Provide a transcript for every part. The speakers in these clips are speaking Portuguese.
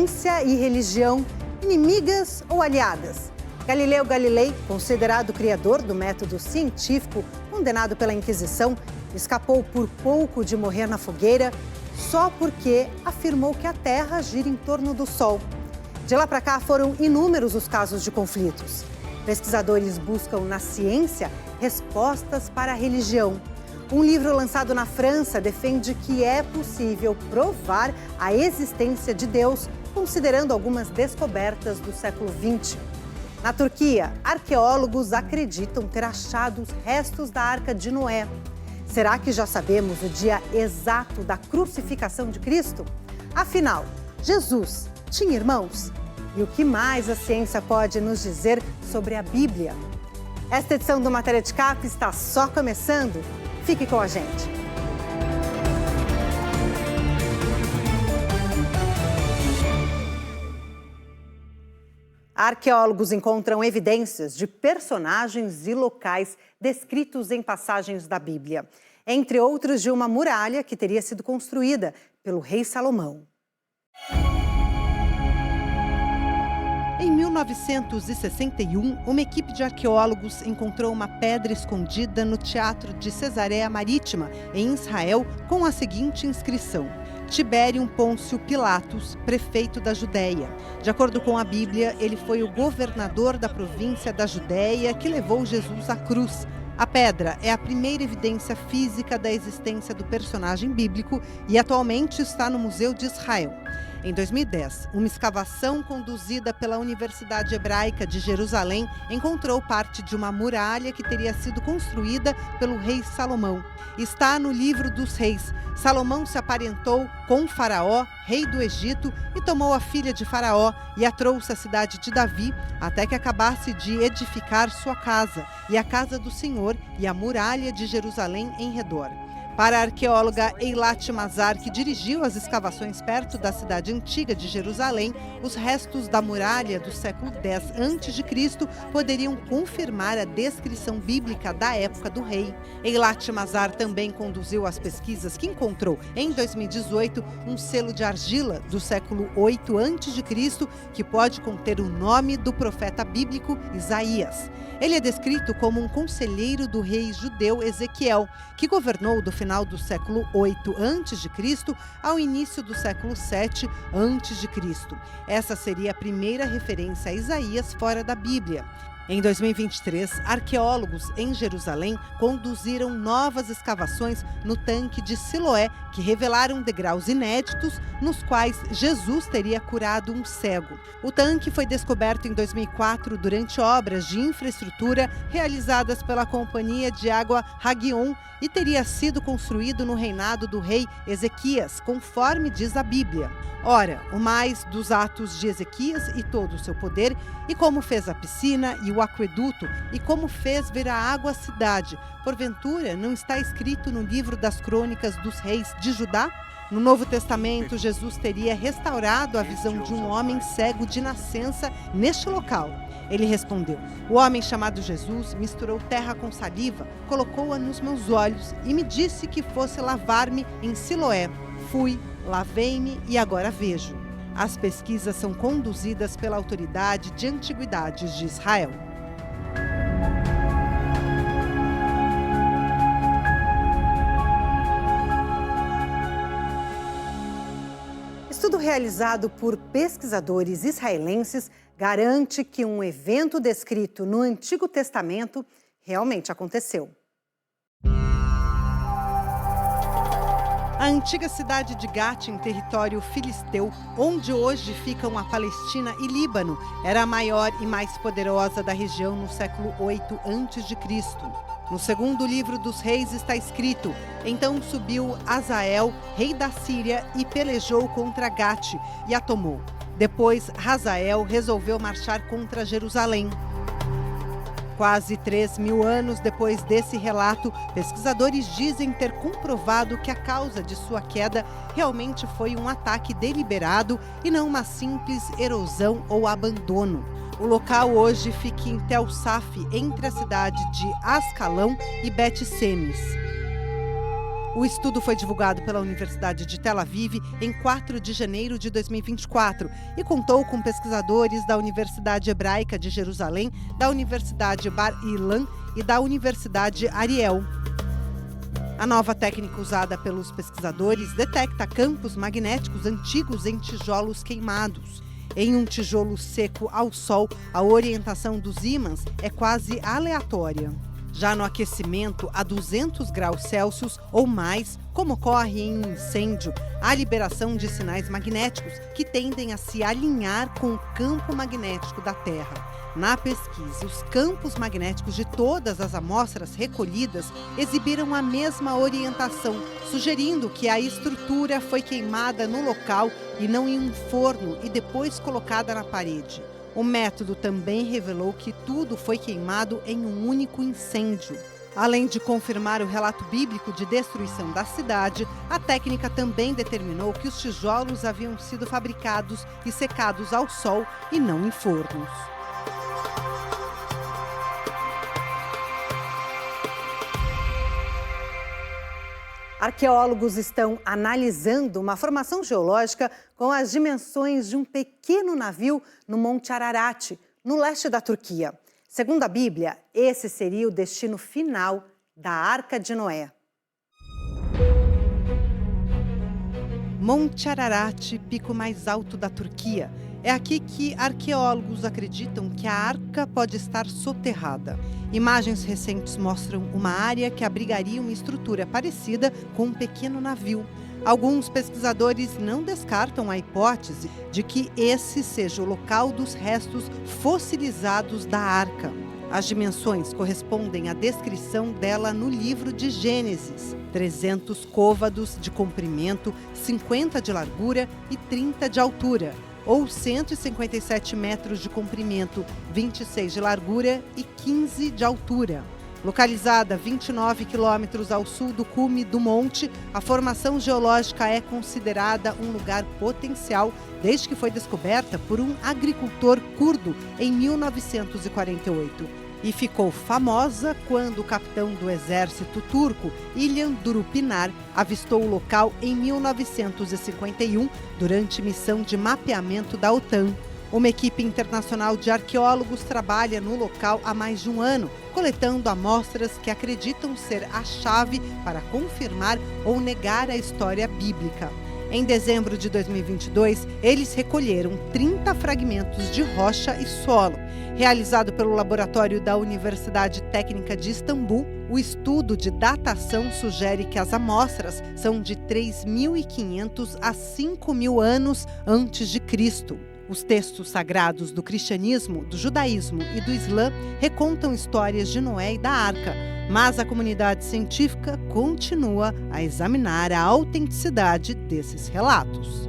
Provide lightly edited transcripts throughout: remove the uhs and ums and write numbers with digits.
ciência e religião, inimigas ou aliadas? Galileu Galilei, considerado o criador do método científico, condenado pela Inquisição, escapou por pouco de morrer na fogueira só porque afirmou que a Terra gira em torno do Sol. De lá para cá foram inúmeros os casos de conflitos. Pesquisadores buscam na ciência respostas para a religião. Um livro lançado na França defende que é possível provar a existência de Deus, considerando algumas descobertas do século XX. Na Turquia, arqueólogos acreditam ter achado os restos da Arca de Noé. Será que já sabemos o dia exato da crucificação de Cristo? Afinal, Jesus tinha irmãos? E o que mais a ciência pode nos dizer sobre a Bíblia? Esta edição do Matéria de Capa está só começando. Fique com a gente. Arqueólogos encontram evidências de personagens e locais descritos em passagens da Bíblia, entre outros de uma muralha que teria sido construída pelo rei Salomão. Em 1961, uma equipe de arqueólogos encontrou uma pedra escondida no Teatro de Cesareia Marítima, em Israel, com a seguinte inscrição: Tibério Pôncio Pilatos, prefeito da Judéia. De acordo com a Bíblia, ele foi o governador da província da Judéia que levou Jesus à cruz. A pedra é a primeira evidência física da existência do personagem bíblico e atualmente está no Museu de Israel. Em 2010, uma escavação conduzida pela Universidade Hebraica de Jerusalém encontrou parte de uma muralha que teria sido construída pelo rei Salomão. Está no livro dos reis. Salomão se aparentou com Faraó, rei do Egito, e tomou a filha de Faraó e a trouxe à cidade de Davi, até que acabasse de edificar sua casa, e a casa do Senhor e a muralha de Jerusalém em redor. Para a arqueóloga Eilat Mazar, que dirigiu as escavações perto da cidade antiga de Jerusalém, os restos da muralha do século X a.C. poderiam confirmar a descrição bíblica da época do rei. Eilat Mazar também conduziu as pesquisas que encontrou, em 2018, um selo de argila do século VIII a.C., que pode conter o nome do profeta bíblico Isaías. Ele é descrito como um conselheiro do rei judeu Ezequiel, que governou do final do século VIII a.C. ao início do século VII a.C. Essa seria a primeira referência a Isaías fora da Bíblia. Em 2023, arqueólogos em Jerusalém conduziram novas escavações no tanque de Siloé, que revelaram degraus inéditos nos quais Jesus teria curado um cego. O tanque foi descoberto em 2004 durante obras de infraestrutura realizadas pela Companhia de Água Hagion e teria sido construído no reinado do rei Ezequias, conforme diz a Bíblia. Ora, o mais dos atos de Ezequias e todo o seu poder, e como fez a piscina e o aqueduto, e como fez vir a água à cidade, porventura não está escrito no livro das crônicas dos reis de Judá? No Novo Testamento, Jesus teria restaurado a visão de um homem cego de nascença neste local. Ele respondeu: o homem chamado Jesus misturou terra com saliva, colocou-a nos meus olhos e me disse que fosse lavar-me em Siloé. Fui, lavei-me e agora vejo. As pesquisas são conduzidas pela Autoridade de Antiguidades de Israel. Estudo realizado por pesquisadores israelenses garante que um evento descrito no Antigo Testamento realmente aconteceu. A antiga cidade de Gat, em território filisteu, onde hoje ficam a Palestina e Líbano, era a maior e mais poderosa da região no século VIII a.C. No segundo livro dos reis está escrito: então subiu Hazael, rei da Síria, e pelejou contra Gat e a tomou. Depois, Hazael resolveu marchar contra Jerusalém. Quase 3.000 anos depois desse relato, pesquisadores dizem ter comprovado que a causa de sua queda realmente foi um ataque deliberado e não uma simples erosão ou abandono. O local hoje fica em Tel Saf, entre a cidade de Ascalão e Bet-Semes. O estudo foi divulgado pela Universidade de Tel Aviv em 4 de janeiro de 2024 e contou com pesquisadores da Universidade Hebraica de Jerusalém, da Universidade Bar Ilan e da Universidade Ariel. A nova técnica usada pelos pesquisadores detecta campos magnéticos antigos em tijolos queimados. Em um tijolo seco ao sol, a orientação dos ímãs é quase aleatória. Já no aquecimento a 200 graus Celsius ou mais, como ocorre em um incêndio, há liberação de sinais magnéticos que tendem a se alinhar com o campo magnético da Terra. Na pesquisa, os campos magnéticos de todas as amostras recolhidas exibiram a mesma orientação, sugerindo que a estrutura foi queimada no local e não em um forno e depois colocada na parede. O método também revelou que tudo foi queimado em um único incêndio. Além de confirmar o relato bíblico de destruição da cidade, a técnica também determinou que os tijolos haviam sido fabricados e secados ao sol e não em fornos. Arqueólogos estão analisando uma formação geológica com as dimensões de um pequeno navio no Monte Ararat, no leste da Turquia. Segundo a Bíblia, esse seria o destino final da Arca de Noé. Monte Ararat, pico mais alto da Turquia. É aqui que arqueólogos acreditam que a arca pode estar soterrada. Imagens recentes mostram uma área que abrigaria uma estrutura parecida com um pequeno navio. Alguns pesquisadores não descartam a hipótese de que esse seja o local dos restos fossilizados da arca. As dimensões correspondem à descrição dela no livro de Gênesis: 300 côvados de comprimento, 50 de largura e 30 de altura, ou 157 metros de comprimento, 26 de largura e 15 de altura. Localizada a 29 quilômetros ao sul do cume do monte, a formação geológica é considerada um lugar potencial desde que foi descoberta por um agricultor curdo em 1948. E ficou famosa quando o capitão do exército turco, İlhan Durupinar, avistou o local em 1951 durante missão de mapeamento da OTAN. Uma equipe internacional de arqueólogos trabalha no local há mais de um ano, coletando amostras que acreditam ser a chave para confirmar ou negar a história bíblica. Em dezembro de 2022, eles recolheram 30 fragmentos de rocha e solo. Realizado pelo laboratório da Universidade Técnica de Istambul, o estudo de datação sugere que as amostras são de 3.500 a 5.000 anos antes de Cristo. Os textos sagrados do cristianismo, do judaísmo e do islã recontam histórias de Noé e da Arca, mas a comunidade científica continua a examinar a autenticidade desses relatos.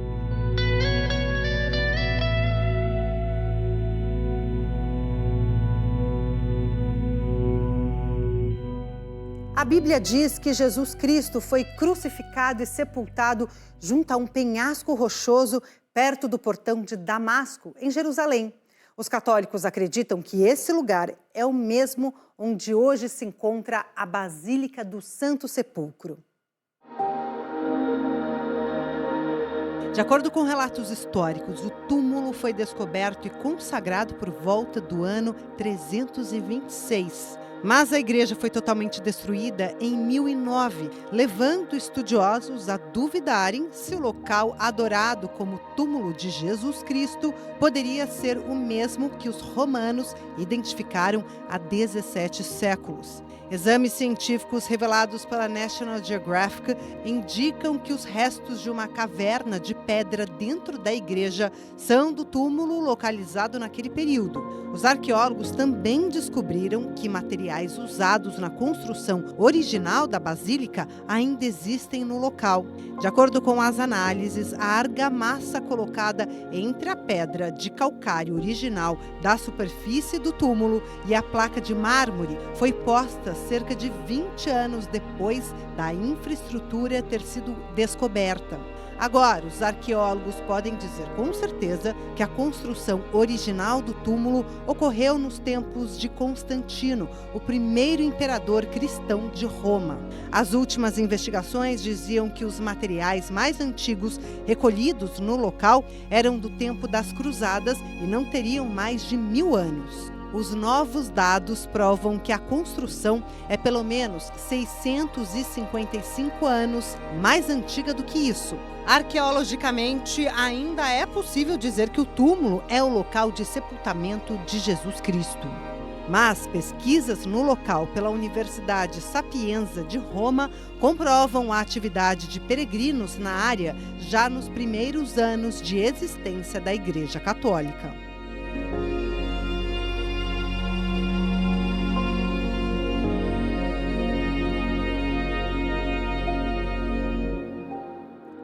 A Bíblia diz que Jesus Cristo foi crucificado e sepultado junto a um penhasco rochoso perto do portão de Damasco, em Jerusalém. Os católicos acreditam que esse lugar é o mesmo onde hoje se encontra a Basílica do Santo Sepulcro. De acordo com relatos históricos, o túmulo foi descoberto e consagrado por volta do ano 326. Mas a igreja foi totalmente destruída em 1009, levando estudiosos a duvidarem se o local adorado como túmulo de Jesus Cristo poderia ser o mesmo que os romanos identificaram há 17 séculos. Exames científicos revelados pela National Geographic indicam que os restos de uma caverna de pedra dentro da igreja são do túmulo localizado naquele período. Os arqueólogos também descobriram que materiais usados na construção original da basílica ainda existem no local. De acordo com as análises, a argamassa colocada entre a pedra de calcário original da superfície do túmulo e a placa de mármore foi posta cerca de 20 anos depois da infraestrutura ter sido descoberta. Agora, os arqueólogos podem dizer com certeza que a construção original do túmulo ocorreu nos tempos de Constantino, o primeiro imperador cristão de Roma. As últimas investigações diziam que os materiais mais antigos recolhidos no local eram do tempo das Cruzadas e não teriam mais de 1000 anos. Os novos dados provam que a construção é pelo menos 655 anos mais antiga do que isso. Arqueologicamente, ainda é possível dizer que o túmulo é o local de sepultamento de Jesus Cristo. Mas pesquisas no local pela Universidade Sapienza de Roma comprovam a atividade de peregrinos na área já nos primeiros anos de existência da Igreja Católica.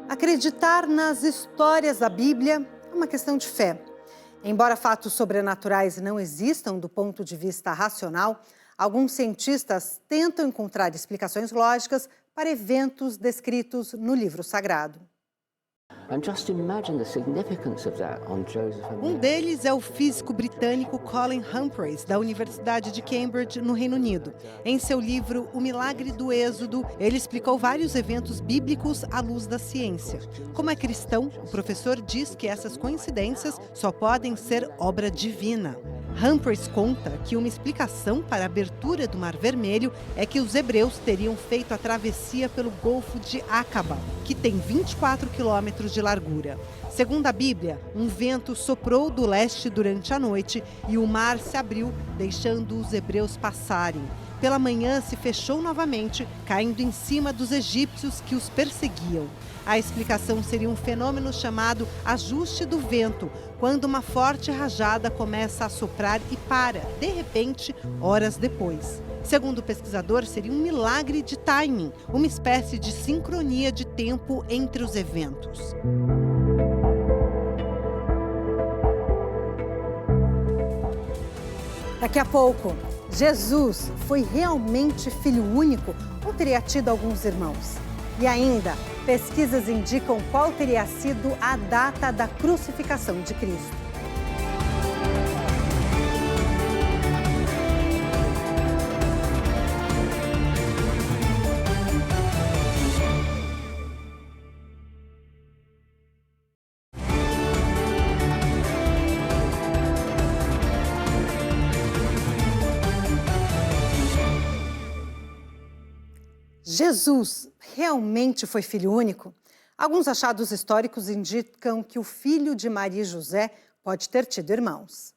Acreditar nas histórias da Bíblia é uma questão de fé. Embora fatos sobrenaturais não existam do ponto de vista racional, alguns cientistas tentam encontrar explicações lógicas para eventos descritos no livro sagrado. Um deles é o físico britânico Colin Humphreys, da Universidade de Cambridge, no Reino Unido. Em seu livro O Milagre do Êxodo, ele explicou vários eventos bíblicos à luz da ciência. Como é cristão, o professor diz que essas coincidências só podem ser obra divina. Humphreys conta que uma explicação para a abertura do Mar Vermelho é que os hebreus teriam feito a travessia pelo Golfo de Aqaba, que tem 24 quilômetros de largura. Segundo a Bíblia, um vento soprou do leste durante a noite e o mar se abriu, deixando os hebreus passarem. Pela manhã se fechou novamente, caindo em cima dos egípcios que os perseguiam. A explicação seria um fenômeno chamado ajuste do vento, quando uma forte rajada começa a soprar e para, de repente, horas depois. Segundo o pesquisador, seria um milagre de timing, uma espécie de sincronia de tempo entre os eventos. Daqui a pouco, Jesus foi realmente filho único ou teria tido alguns irmãos? E ainda, pesquisas indicam qual teria sido a data da crucificação de Cristo. Jesus realmente foi filho único? Alguns achados históricos indicam que o filho de Maria e José pode ter tido irmãos.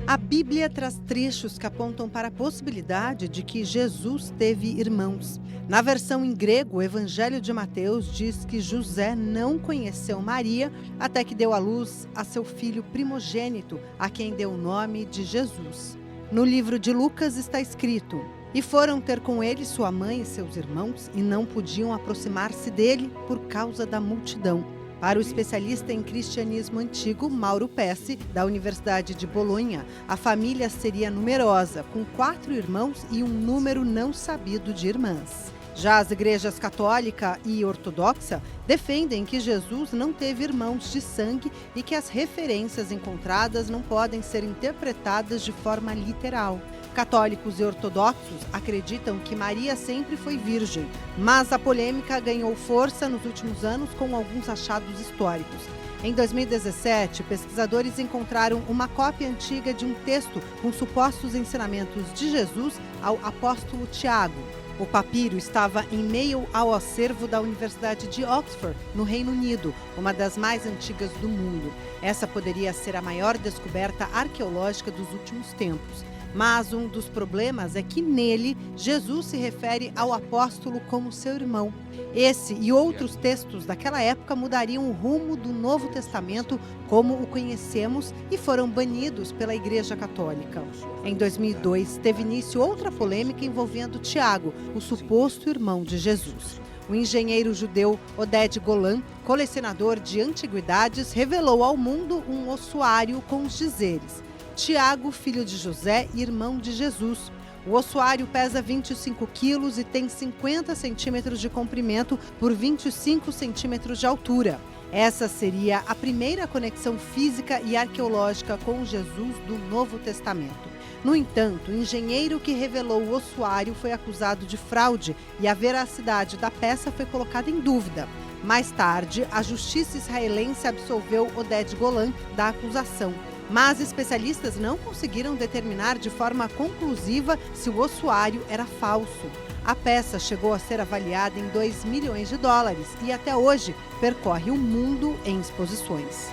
A Bíblia traz trechos que apontam para a possibilidade de que Jesus teve irmãos. Na versão em grego, o Evangelho de Mateus diz que José não conheceu Maria até que deu à luz a seu filho primogênito, a quem deu o nome de Jesus. No livro de Lucas está escrito: "E foram ter com ele sua mãe e seus irmãos, e não podiam aproximar-se dele por causa da multidão." Para o especialista em cristianismo antigo, Mauro Pesce, da Universidade de Bolonha, a família seria numerosa, com 4 irmãos e um número não sabido de irmãs. Já as igrejas católica e ortodoxa defendem que Jesus não teve irmãos de sangue e que as referências encontradas não podem ser interpretadas de forma literal. Católicos e ortodoxos acreditam que Maria sempre foi virgem, mas a polêmica ganhou força nos últimos anos com alguns achados históricos. Em 2017, pesquisadores encontraram uma cópia antiga de um texto com supostos ensinamentos de Jesus ao apóstolo Tiago. O papiro estava em meio ao acervo da Universidade de Oxford, no Reino Unido, uma das mais antigas do mundo. Essa poderia ser a maior descoberta arqueológica dos últimos tempos. Mas um dos problemas é que nele, Jesus se refere ao apóstolo como seu irmão. Esse e outros textos daquela época mudariam o rumo do Novo Testamento como o conhecemos e foram banidos pela Igreja Católica. Em 2002, teve início outra polêmica envolvendo Tiago, o suposto irmão de Jesus. O engenheiro judeu Oded Golan, colecionador de antiguidades, revelou ao mundo um ossuário com os dizeres: Tiago, filho de José e irmão de Jesus. O ossuário pesa 25 quilos e tem 50 centímetros de comprimento por 25 centímetros de altura. Essa seria a primeira conexão física e arqueológica com Jesus do Novo Testamento. No entanto, o engenheiro que revelou o ossuário foi acusado de fraude e a veracidade da peça foi colocada em dúvida. Mais tarde, a justiça israelense absolveu Oded Golan da acusação. Mas especialistas não conseguiram determinar de forma conclusiva se o ossuário era falso. A peça chegou a ser avaliada em 2 milhões de dólares e até hoje percorre o mundo em exposições.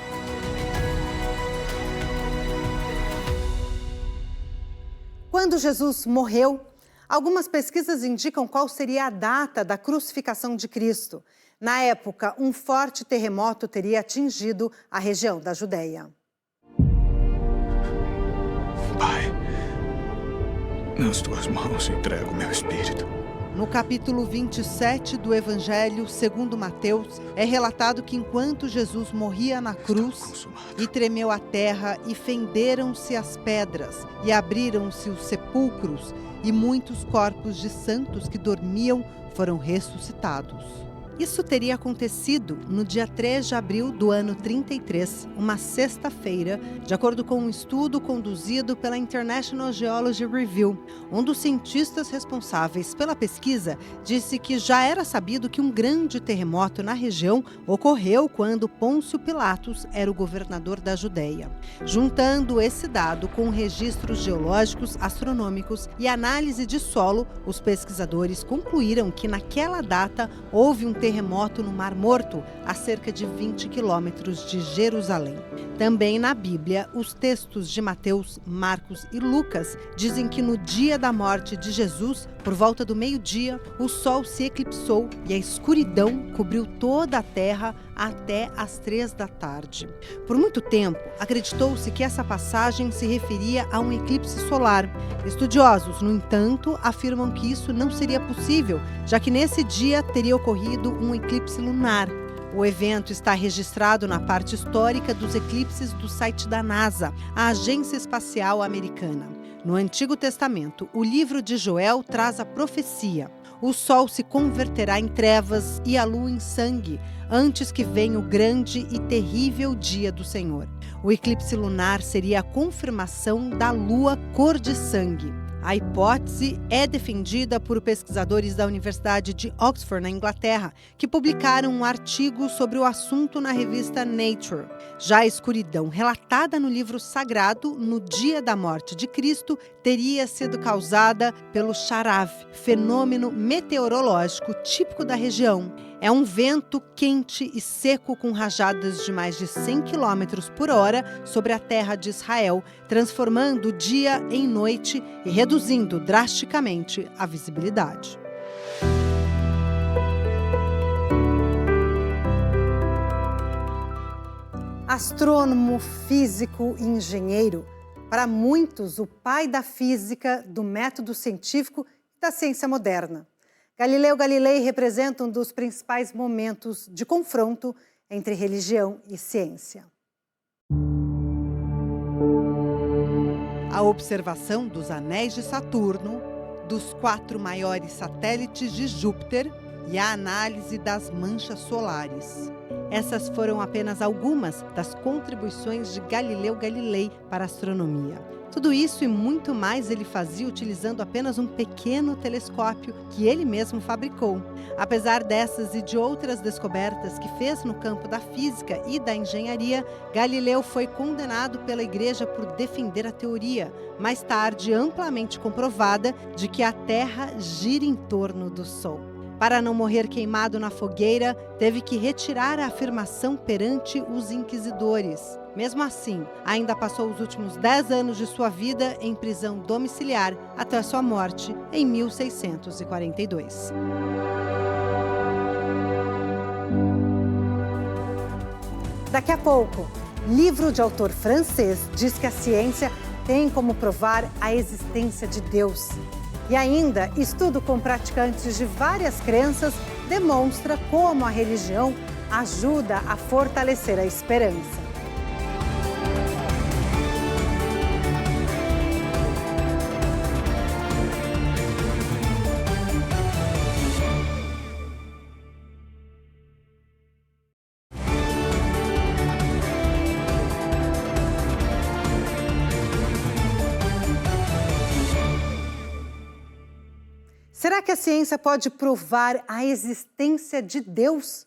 Quando Jesus morreu, algumas pesquisas indicam qual seria a data da crucificação de Cristo. Na época, um forte terremoto teria atingido a região da Judéia. Pai, nas tuas mãos entrego meu espírito. No capítulo 27 do Evangelho segundo Mateus, é relatado que enquanto Jesus morria na cruz, e tremeu a terra, e fenderam-se as pedras, e abriram-se os sepulcros, e muitos corpos de santos que dormiam foram ressuscitados. Isso teria acontecido no dia 3 de abril do ano 33, uma sexta-feira, de acordo com um estudo conduzido pela International Geology Review. Um dos cientistas responsáveis pela pesquisa disse que já era sabido que um grande terremoto na região ocorreu quando Pôncio Pilatos era o governador da Judéia. Juntando esse dado com registros geológicos, astronômicos e análise de solo, os pesquisadores concluíram que naquela data houve um terremoto no Mar Morto, a cerca de 20 quilômetros de Jerusalém. Também na Bíblia, os textos de Mateus, Marcos e Lucas dizem que no dia da morte de Jesus, por volta do meio-dia, o sol se eclipsou e a escuridão cobriu toda a terra até às 3 da tarde. Por muito tempo, acreditou-se que essa passagem se referia a um eclipse solar. Estudiosos, no entanto, afirmam que isso não seria possível, já que nesse dia teria ocorrido um eclipse lunar. O evento está registrado na parte histórica dos eclipses do site da NASA, a Agência Espacial Americana. No Antigo Testamento, o livro de Joel traz a profecia: o sol se converterá em trevas e a lua em sangue, antes que venha o grande e terrível dia do Senhor. O eclipse lunar seria a confirmação da lua cor de sangue. A hipótese é defendida por pesquisadores da Universidade de Oxford, na Inglaterra, que publicaram um artigo sobre o assunto na revista Nature. Já a escuridão relatada no livro sagrado, no dia da morte de Cristo, teria sido causada pelo Sharav, fenômeno meteorológico típico da região. É um vento quente e seco com rajadas de mais de 100 km por hora sobre a terra de Israel, transformando o dia em noite e reduzindo drasticamente a visibilidade. Astrônomo, físico e engenheiro, para muitos o pai da física, do método científico e da ciência moderna. Galileu Galilei representa um dos principais momentos de confronto entre religião e ciência. A observação dos anéis de Saturno, dos 4 maiores satélites de Júpiter e a análise das manchas solares. Essas foram apenas algumas das contribuições de Galileu Galilei para a astronomia. Tudo isso e muito mais ele fazia utilizando apenas um pequeno telescópio que ele mesmo fabricou. Apesar dessas e de outras descobertas que fez no campo da física e da engenharia, Galileu foi condenado pela Igreja por defender a teoria, mais tarde amplamente comprovada, de que a Terra gira em torno do Sol. Para não morrer queimado na fogueira, teve que retirar a afirmação perante os inquisidores. Mesmo assim, ainda passou os últimos 10 anos de sua vida em prisão domiciliar até a sua morte em 1642. Daqui a pouco, livro de autor francês diz que a ciência tem como provar a existência de Deus. E ainda, estudo com praticantes de várias crenças demonstra como a religião ajuda a fortalecer a esperança. Será que a ciência pode provar a existência de Deus?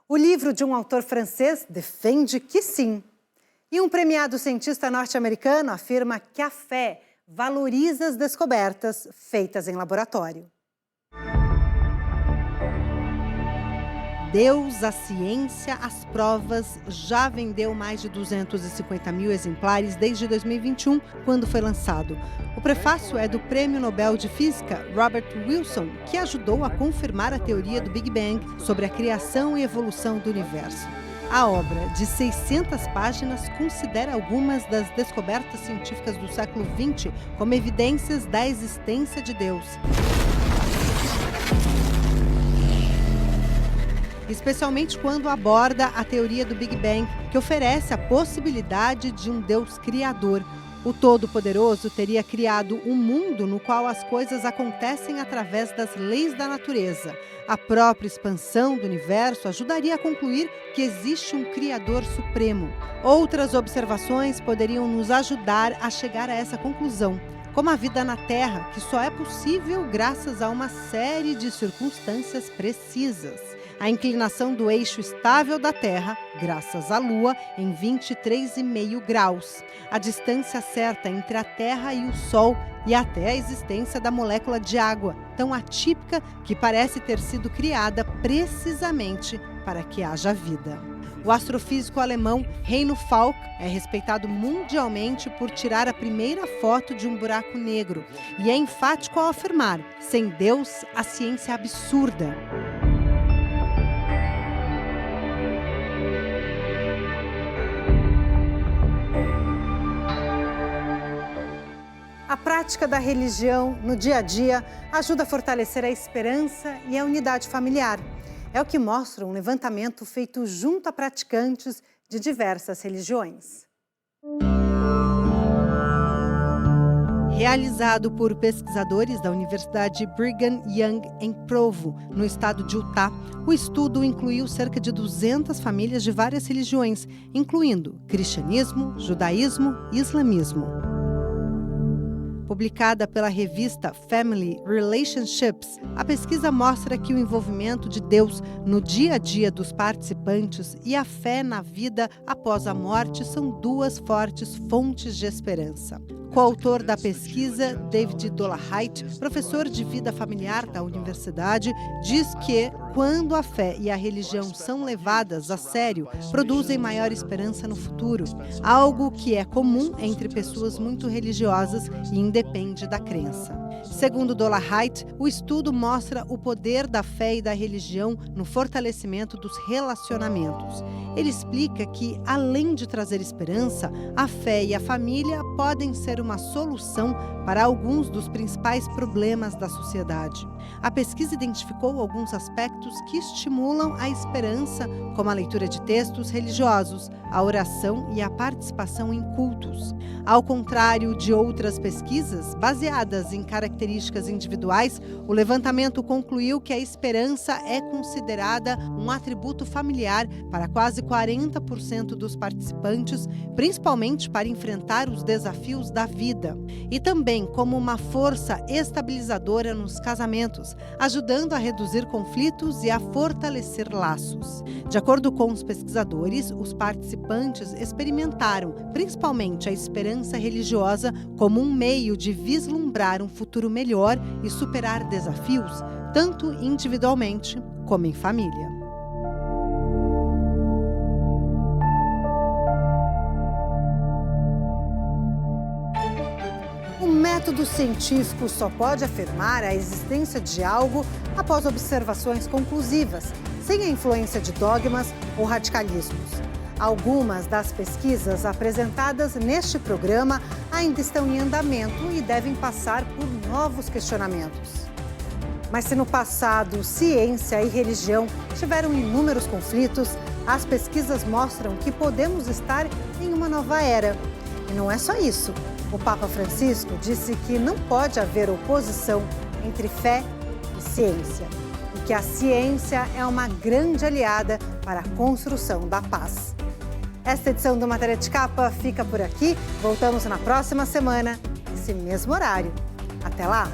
O livro de um autor francês defende que sim. E um premiado cientista norte-americano afirma que a fé valoriza as descobertas feitas em laboratório. Deus, a ciência, as provas já vendeu mais de 250 mil exemplares desde 2021, quando foi lançado. O prefácio é do Prêmio Nobel de Física Robert Wilson, que ajudou a confirmar a teoria do Big Bang sobre a criação e evolução do universo. A obra, de 600 páginas, considera algumas das descobertas científicas do século XX como evidências da existência de Deus. Especialmente quando aborda a teoria do Big Bang, que oferece a possibilidade de um Deus criador. O Todo-Poderoso teria criado um mundo no qual as coisas acontecem através das leis da natureza. A própria expansão do universo ajudaria a concluir que existe um Criador Supremo. Outras observações poderiam nos ajudar a chegar a essa conclusão, como a vida na Terra, que só é possível graças a uma série de circunstâncias precisas. A inclinação do eixo estável da Terra, graças à Lua, em 23,5 graus. A distância certa entre a Terra e o Sol e até a existência da molécula de água, tão atípica que parece ter sido criada precisamente para que haja vida. O astrofísico alemão Heino Falk é respeitado mundialmente por tirar a primeira foto de um buraco negro e é enfático ao afirmar: sem Deus, a ciência é absurda. A prática da religião no dia a dia ajuda a fortalecer a esperança e a unidade familiar. É o que mostra um levantamento feito junto a praticantes de diversas religiões. Realizado por pesquisadores da Universidade Brigham Young em Provo, no estado de Utah, o estudo incluiu cerca de 200 famílias de várias religiões, incluindo cristianismo, judaísmo e islamismo. Publicada pela revista Family Relationships, a pesquisa mostra que o envolvimento de Deus no dia a dia dos participantes e a fé na vida após a morte são duas fortes fontes de esperança. Coautor da pesquisa, David Dolarhyte, professor de vida familiar da universidade, diz que, quando a fé e a religião são levadas a sério, produzem maior esperança no futuro, algo que é comum entre pessoas muito religiosas e independe da crença. Segundo Dolarhyte, o estudo mostra o poder da fé e da religião no fortalecimento dos relacionamentos. Ele explica que, além de trazer esperança, a fé e a família podem ser uma solução para alguns dos principais problemas da sociedade. A pesquisa identificou alguns aspectos que estimulam a esperança, como a leitura de textos religiosos, a oração e a participação em cultos. Ao contrário de outras pesquisas, baseadas em características individuais, o levantamento concluiu que a esperança é considerada um atributo familiar para quase 40% dos participantes, principalmente para enfrentar os desafios da vida, e também como uma força estabilizadora nos casamentos, ajudando a reduzir conflitos e a fortalecer laços. De acordo com os pesquisadores, os participantes experimentaram principalmente a esperança religiosa como um meio de vislumbrar um futuro melhor e superar desafios, tanto individualmente como em família. O método científico só pode afirmar a existência de algo após observações conclusivas, sem a influência de dogmas ou radicalismos. Algumas das pesquisas apresentadas neste programa ainda estão em andamento e devem passar por novos questionamentos. Mas se no passado ciência e religião tiveram inúmeros conflitos, as pesquisas mostram que podemos estar em uma nova era. E não é só isso. O Papa Francisco disse que não pode haver oposição entre fé e ciência, e que a ciência é uma grande aliada para a construção da paz. Esta edição do Matéria de Capa fica por aqui. Voltamos na próxima semana, nesse mesmo horário. Até lá!